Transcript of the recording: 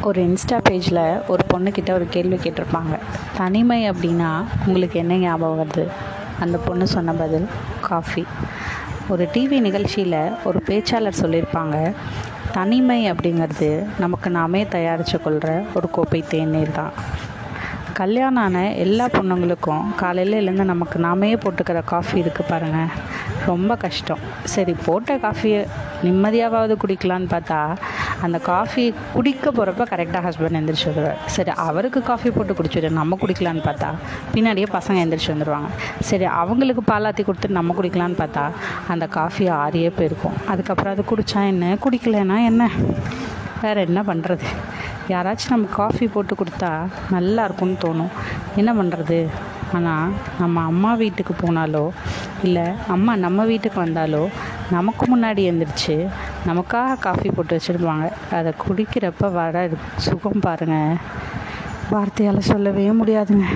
ஒரு இன்ஸ்டா பேஜில் ஒரு பொண்ணுக்கிட்ட ஒரு கேள்வி கேட்டிருப்பாங்க. தனிமை அப்படின்னா உங்களுக்கு என்ன ஞாபகம் வருது? அந்த பொண்ணு சொன்ன பதில் காஃபி. ஒரு டிவி நிகழ்ச்சியில் ஒரு பேச்சாளர் சொல்லியிருப்பாங்க, தனிமை அப்படிங்கிறது நமக்கு நாமே தயாரித்து கொள்கிற ஒரு கோப்பை தேநீர் தான். கல்யாணம் ஆன எல்லா பொண்ணுங்களுக்கும் காலையில் எழுந்து நமக்கு நாமே போட்டுக்கிற காஃபி இருக்குது பாருங்கள், ரொம்ப கஷ்டம். சரி, போட்ட காஃபியை நிம்மதியாவது குடிக்கலான்னு பார்த்தா அந்த காஃபி குடிக்க போகிறப்ப கரெக்டாக ஹஸ்பண்ட் எழுந்திரிச்சு வந்துடுவார். சரி, அவருக்கு காஃபி போட்டு குடிச்சிட்டு நம்ம குடிக்கலான்னு பார்த்தா பின்னாடியே பசங்க எழுந்திரிச்சு வந்துடுவாங்க. சரி, அவங்களுக்கு பாலாற்றி கொடுத்துட்டு நம்ம குடிக்கலான்னு பார்த்தா அந்த காஃபி ஆறியே போயிருக்கும். அதுக்கப்புறம் அது குடித்தா என்ன, குடிக்கலைன்னா என்ன, வேறு என்ன பண்ணுறது? யாராச்சும் நம்ம காஃபி போட்டு கொடுத்தா நல்லா இருக்கும்னு தோணும். என்ன பண்ணுறது? ஆனால் நம்ம அம்மா வீட்டுக்கு போனாலோ இல்லை அம்மா நம்ம வீட்டுக்கு வந்தாலோ நமக்கு முன்னாடி எழுந்திரிச்சு நமக்காக காஃபி போட்டு வச்சுருப்பாங்க. அதை குடிக்கிறப்ப வர சுகம் பாருங்கள், வார்த்தையால் சொல்லவே முடியாதுங்க.